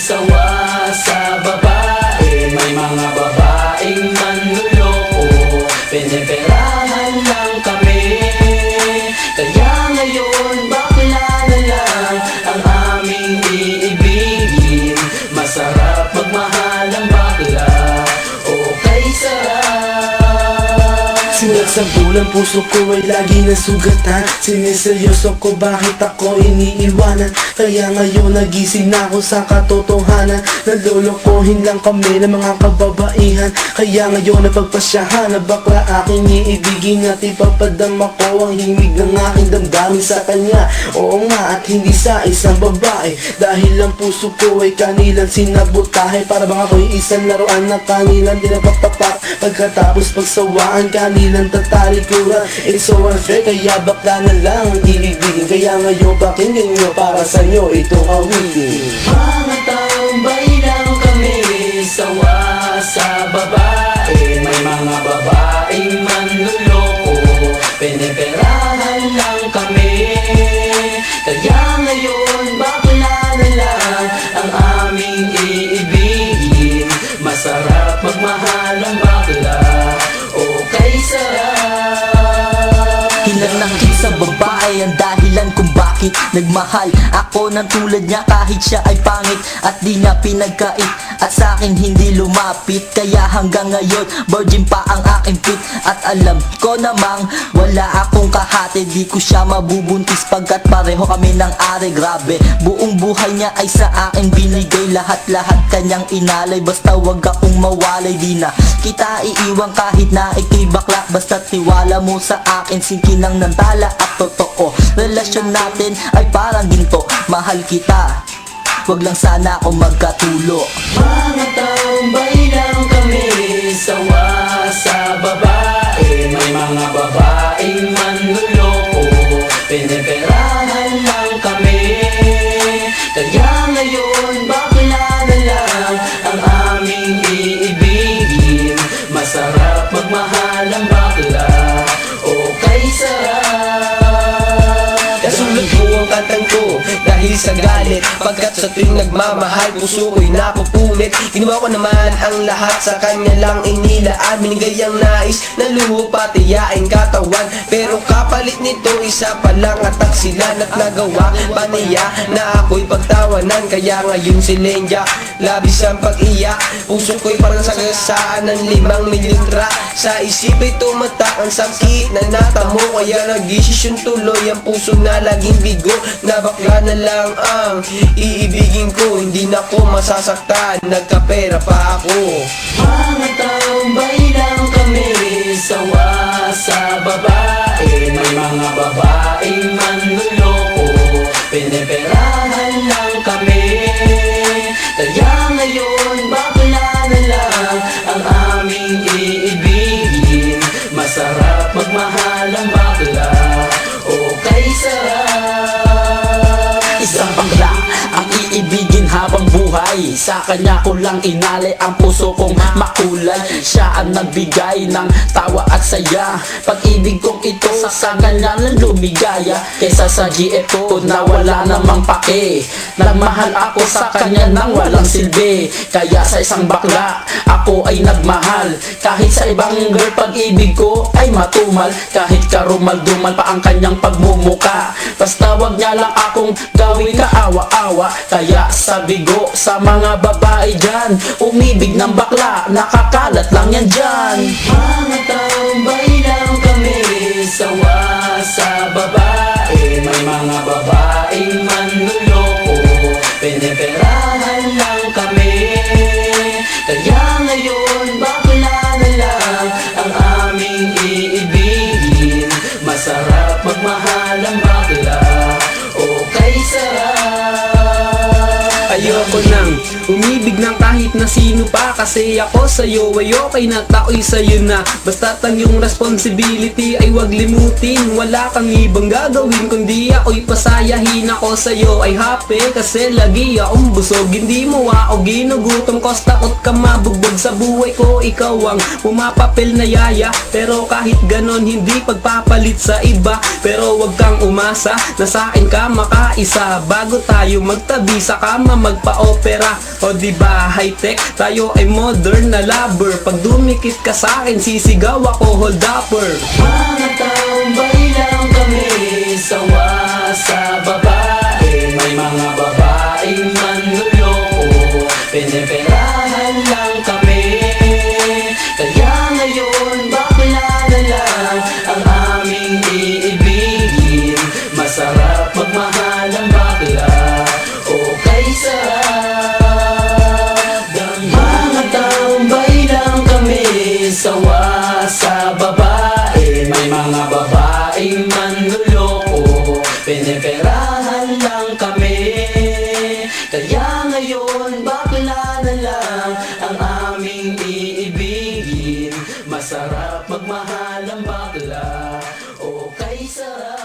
sawa sa babae. May mga babaeng manluloko, piniperahan lang kami. Kaya ngayon bakla na lang ang aming iibigin. Masarap magmahal ang bakla, okay sarap. Sulat sa bulan, puso ko ay lagi nasugatan. Siniseryoso ko bakit ako iniiwanan. Kaya ngayon nagising na ako sa katotohanan. Nalolokohin lang kami ng mga kababaihan. Kaya ngayon napagpasyahan na bakla aking iibigin. At ipapadama ko ang himig ng aking damdamin sa kanya. Oo nga, at hindi sa isang babae. Dahil ang puso ko ay kanilang sinabotahe. Para bang ako'y isang laruan na kanilang dinapagtapak. Pagkatapos pagsawaan kanilang tatalikuran. It's so unfair, kaya bakla na lang ang iibigin. Kaya ngayon pakinggan nyo, para sa inyo itong awitin. Mga tambay lang kami, sawa sa babae. May mga babaeng manluloko, piniperahan lang kami. Kaya ngayon bakla na lang ang aming iibigin. Masarap magmahal ang bakla, okay sarap. Hinanakit sa babae ang dahilan kung bakit nagmahal ako ng tulad niya kahit siya ay pangit at di niya pinagkait at sa akin hindi lumapit. Kaya hanggang ngayon virgin pa ang aking pit at alam ko namang wala akong kahati. Di ko siya mabubuntis pagkat pareho kami ng are. Grabe, buong buhay niya ay sa akin binigay. Lahat-lahat kanyang inalay, basta wag akong mawalay. Di na kita iiwan kahit na ikay bakla, basta tiwala mo sa akin. Sinkinang ng tala at totoo, relasyon natin ay parang ginto. Mahal kita, wag lang sana ako magkatulo. Mga tambay lang kami, sawa sa babae. May mga babaeng manluloko, piniperahan lang kami. Kaya ngayon bakla na lang ang aming iibigin. Masarap magmahal ang bakla, okay sarap. Nasulat ko ang kantang ko dahil sa galit, pagkat sa tuwing nagmamahal puso ko'y napupunit. Ginawa ko naman ang lahat sa kanya lang inilaan. Binigay ang nais na luho pati yaing katawan, pero kapalit nito isa pa lang atak sila. At nagawa pa niya na ako'y pagtawanan. Kaya ngayon si Lenja labis ang pag-iyak. Puso ko'y parang sagasaan ng 5 milyon tra. Sa isip ay tumatak ang sakit na natamo. Kaya nagdesisyon tuloy ang puso na laging bigo, na bakla na lang ang iibigin ko. Hindi na ko masasaktan, nagkapera pa ako. Mga tambay lang kami, sawa sa babae. May mga babaeng manluloko, piniperahan lang kami. Kaya ngayon bakla na lang ang aming iibigin. Masarap magmahal ang bakla, okay sarap. Isang bakla ang iibigin habang buhay. Sa kanya ko lang inalay ang puso kong makulay. Siya ang nagbigay ng tawa at saya. Pag-ibig kong ito sa kanya lang lumigaya. Kesa sa GF ko na wala namang pake. Nagmahal ako sa kanya nang walang silbi. Kaya sa isang bakla ako ay nagmahal. Kahit sa ibang girl pag-ibig ko ay matumal. Kahit karumal-dumal pa ang kanyang pagmumuka. Basta wag niya lang akong gawin kaawa-awa. Kaya sabigo sa mga babae dyan, umibig ng bakla, nakakalat lang yan dyan. Mga tambay lang kami, sawa sa babae. May mga babaeng manluloko, piniperahan lang kami. Kaya ngayon bakla na lang ang aming iibigin. Masarap magmahal ang bakla, okay sarap. Ayoko nang umibig ng kahit na sino pa, kasi ako sa'yo ay okay na, tao'y sa'yo na. Basta't ang iyong responsibility ay wag limutin. Wala kang ibang gagawin kundi ako'y pasayahin. Ako sa'yo ay happy kasi lagi akong busog. Hindi mo ako ginugutom, cause takot ka mabugbog sa buhay ko. Ikaw ang pumapapil na yaya, pero kahit ganon hindi pagpapalit sa iba. Pero wag kang umasa na sa'kin ka makaisa. Bago tayo magtabi sa kama magpa pa-opera o di ba high-tech? Tayo ay modern na lover. Pag dumikit ka sa akin, sisigaw ako hold upper. Mga tambay lang kami, sawa sa babae. May mga babaeng manluloko, piniperahan lang kami. Kaya ngayon bakla na lang ang aming iibigin. Masarap magmahal ang bakla, okay sarap. Mga tambay lang kami, sawa sa babae. May mga babaeng manluloko, piniperahan lang kami. Kaya ngayon bakla na lang ang aming iibigin. Masarap magmahal ang bakla, okay sarap.